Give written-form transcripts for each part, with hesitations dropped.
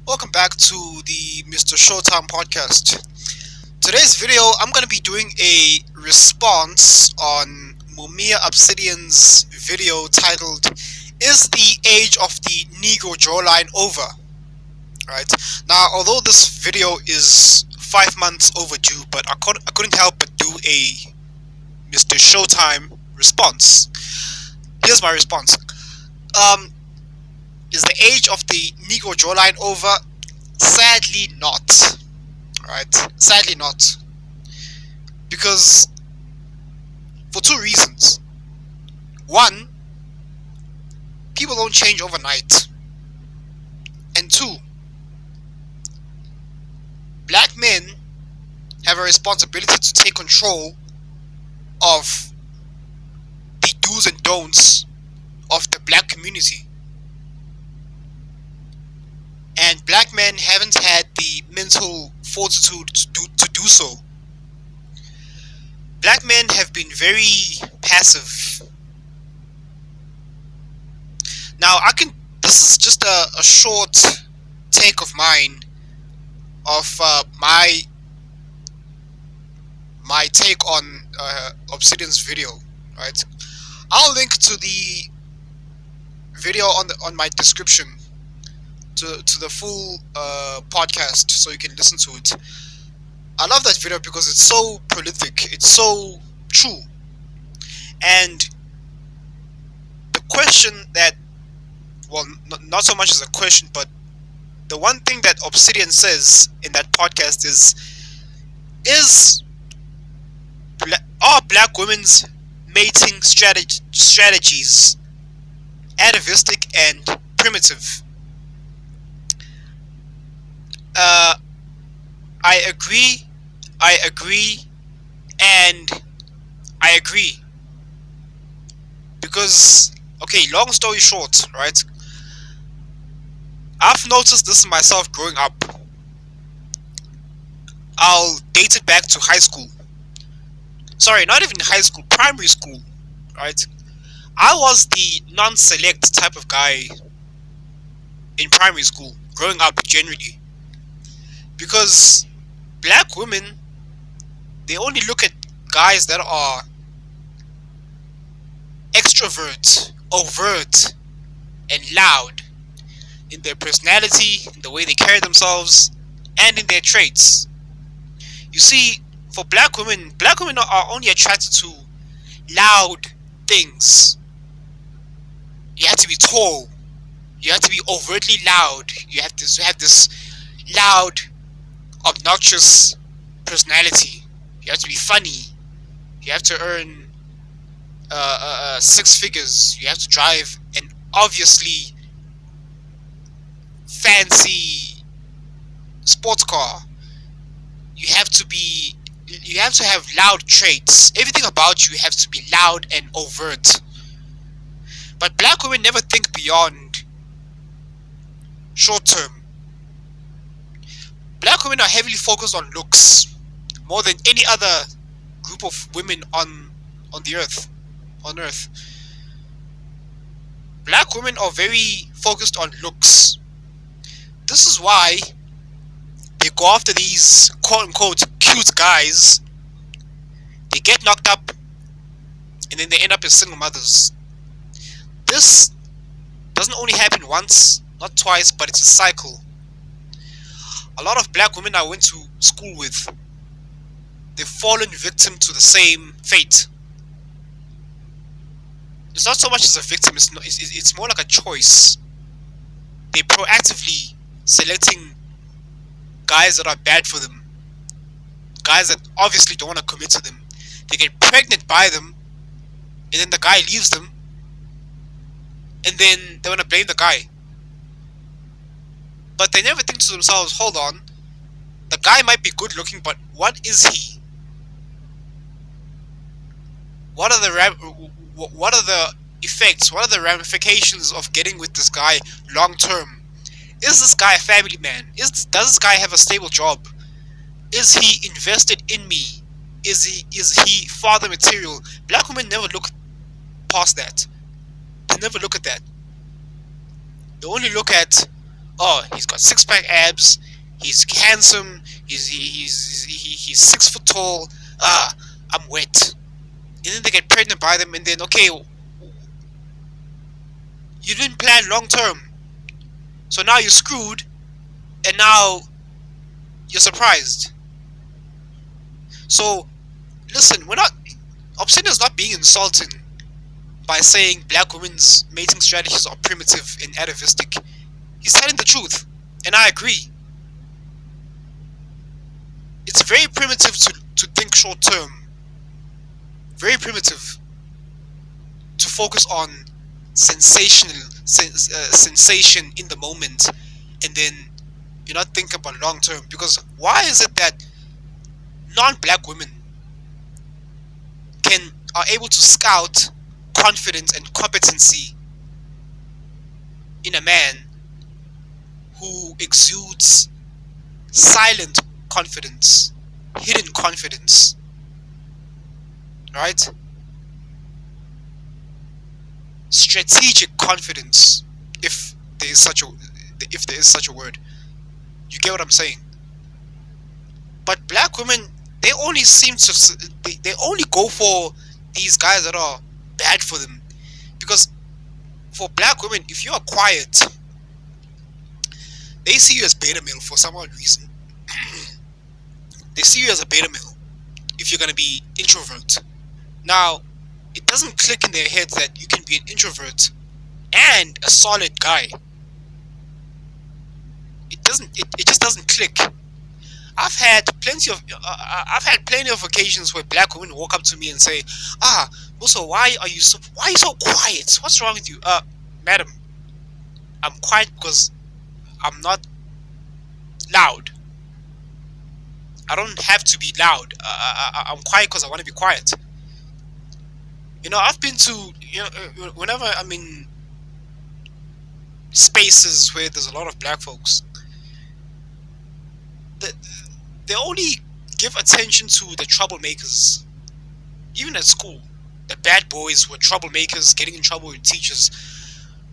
Welcome back to the MrShowtym podcast. Today's video, I'm going to be doing a response on Mumia Obsidian's video titled, "Is the age of the Negro jawline over?" Right? Now, although this video is 5 months overdue, but I couldn't help but do a MrShowtym response. Here's my response. Is the age of the Negro jawline over? Sadly not. Right? Sadly not. Because for two reasons. One, people don't change overnight. And two, black men have a responsibility to take control of the do's and don'ts of the black community. And black men haven't had the mental fortitude to do so. Black men have been very passive. Now, this is just a short take of mine of my take on Obsidian's video, right? I'll link to the video on my description to the full podcast so you can listen to it. I love that video because it's so prolific, it's so true. And the question that, well, not so much as a question, but the one thing that Obsidian says in that podcast is are black women's mating strategies atavistic and primitive? I agree, and I agree. Because, okay, long story short, right? I've noticed this myself growing up. I'll date it back to high school. Sorry, not even high school, primary school, right? I was the non-select type of guy in primary school, growing up generally. Because black women, they only look at guys that are extrovert, overt, and loud in their personality, in the way they carry themselves, and in their traits. You see, for black women are only attracted to loud things. You have to be tall. You have to be overtly loud. You have to have this loud, obnoxious personality. You have to be funny. You have to earn six figures. You have to drive an obviously fancy sports car. You have to have loud traits. Everything about you has to be loud and overt. But black women never think beyond short term. Black women are heavily focused on looks more than any other group of women on earth. Black women are very focused on looks. This is why they go after these quote-unquote cute guys. They get knocked up and then they end up as single mothers. This doesn't only happen once, not twice, but it's a cycle. A lot of black women I went to school with, they've fallen victim to the same fate. It's not so much as a victim, it's more like a choice. They're proactively selecting guys that are bad for them, guys that obviously don't want to commit to them. They get pregnant by them, and then the guy leaves them, and then they want to blame the guy. But they never think to themselves, hold on, the guy might be good looking, but what is he? What are the effects? What are the ramifications of getting with this guy long term? Is this guy a family man? Does this guy have a stable job? Is he invested in me? Is he father material? Black women never look past that. They never look at that. They only look at oh, he's got six-pack abs, he's handsome, he's 6 foot tall. I'm wet. And then they get pregnant by them, and then okay, you didn't plan long term, so now you're screwed, and now you're surprised. So listen, we're not. Obsidian's not being insulting by saying black women's mating strategies are primitive and atavistic. He's telling the truth, and I agree. It's very primitive to think short term. Very primitive to focus on sensation in the moment, and then you're not thinking about long term. Because why is it that non-black women are able to scout confidence and competency in a man who exudes silent confidence, hidden confidence, right? Strategic confidence, if there is such a word. You get what I'm saying? But black women, they only they only go for these guys that are bad for them. Because for black women, if you are quiet, they see you as beta male for some odd reason. They see you as a beta male if you're gonna be introvert. Now, it doesn't click in their heads that you can be an introvert and a solid guy. It just doesn't click. I've had plenty of occasions where black women walk up to me and say, also, why are you so quiet? What's wrong with you? Madam, I'm quiet because I'm not loud. I don't have to be loud. I'm quiet because I want to be quiet. I've been to, whenever I'm in spaces where there's a lot of black folks, they only give attention to the troublemakers. Even at school, the bad boys who were troublemakers, getting in trouble with teachers,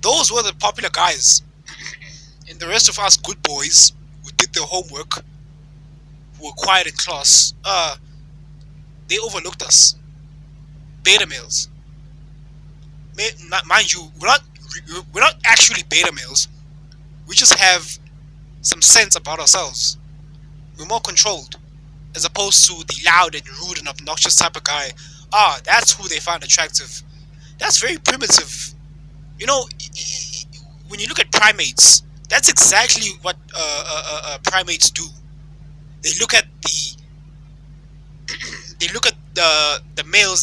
those were the popular guys. And the rest of us good boys who did their homework, who were quiet in class, they overlooked us. Beta males. Mind you, we're not actually beta males. We just have some sense about ourselves. We're more controlled, as opposed to the loud and rude and obnoxious type of guy. That's who they find attractive. That's very primitive. When you look at primates, that's exactly what primates do. They look at the males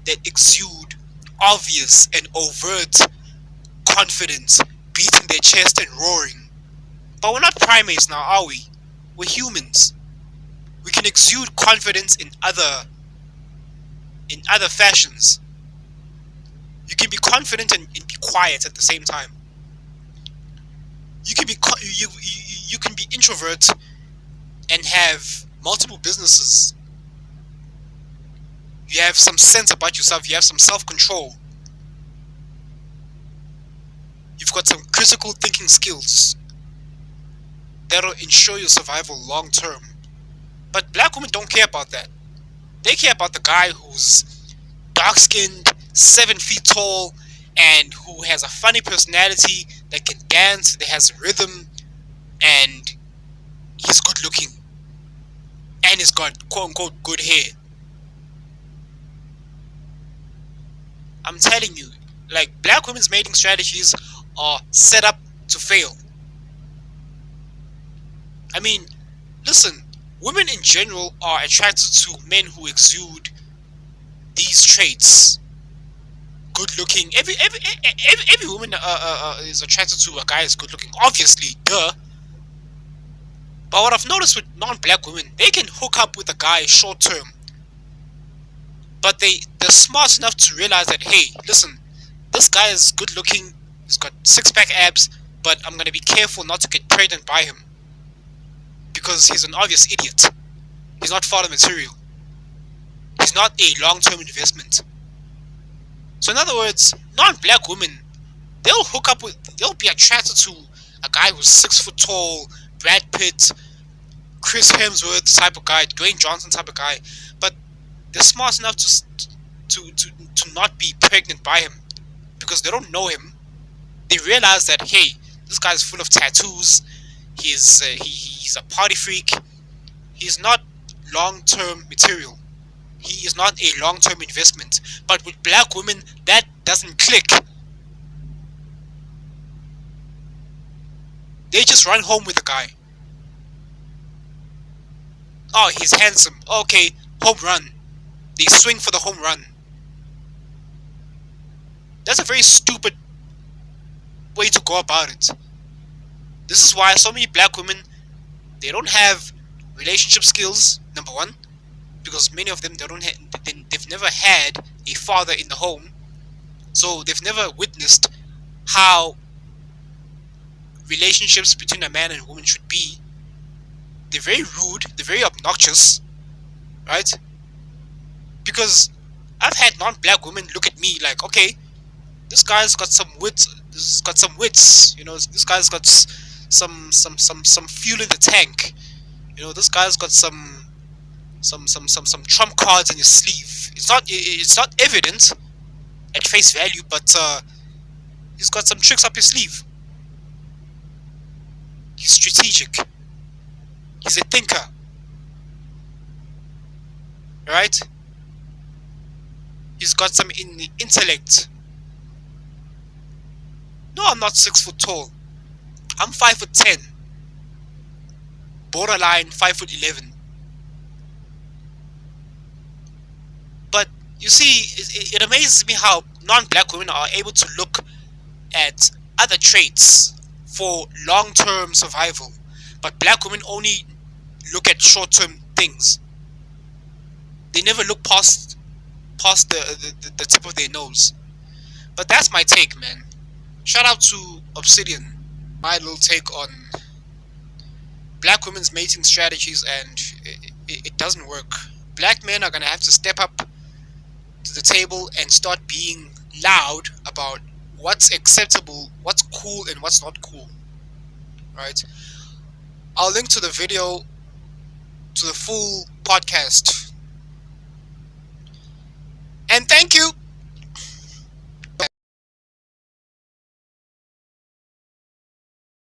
that exude obvious and overt confidence, beating their chest and roaring. But we're not primates now, are we? We're humans. We can exude confidence in other fashions. You can be confident and be quiet at the same time. You can be introvert and have multiple businesses. You have some sense about yourself. You have some self-control. You've got some critical thinking skills that'll ensure your survival long term. But black women don't care about that. They care about the guy who's dark-skinned, 7 feet tall, and who has a funny personality, that can dance, that has rhythm, and he's good looking. And he's got quote-unquote good hair. I'm telling you, black women's mating strategies are set up to fail. I mean, listen, women in general are attracted to men who exude these traits. Good looking. Every woman is attracted to a guy who's good looking. Obviously, duh. But what I've noticed with non-black women, they can hook up with a guy short term. But they're smart enough to realize that, hey, listen, this guy is good looking, he's got 6-pack abs, but I'm going to be careful not to get pregnant by him. Because he's an obvious idiot. He's not father material. He's not a long-term investment. So in other words, non-black women, they'll be attracted to a guy who's 6 foot tall, Brad Pitt, Chris Hemsworth type of guy, Dwayne Johnson type of guy, but they're smart enough to not be pregnant by him because they don't know him. They realize that, hey, this guy's full of tattoos. He's a party freak. He's not long-term material. He is not a long-term investment. But with black women, that doesn't click. They just run home with the guy. Oh, he's handsome. Okay, home run. They swing for the home run. That's a very stupid way to go about it. This is why so many black women, they don't have relationship skills, number one, because many of them they've never had a father in the home, so they've never witnessed how relationships between a man and a woman should be. They're very rude, they're very obnoxious, right? Because I've had non-black women look at me like, okay, this guy's got some wits. This has got some wits. You know, this guy's got some fuel in the tank. You know, this guy's got some trump cards in his sleeve. It's not evident at face value, but he's got some tricks up his sleeve. He's strategic. He's a thinker. Right? He's got some intellect. No, I'm not 6 foot tall. I'm 5'10". Borderline 5'11". But you see, it amazes me how non-black women are able to look at other traits for long-term survival, but black women only look at short-term things. They never look past the tip of their nose. But that's my take, man. Shout out to Obsidian. My little take on black women's mating strategies, and it doesn't work. Black men are gonna have to step up to the table and start being loud about what's acceptable, what's cool, and what's not cool. Right? I'll link to the video, to the full podcast. And thank you.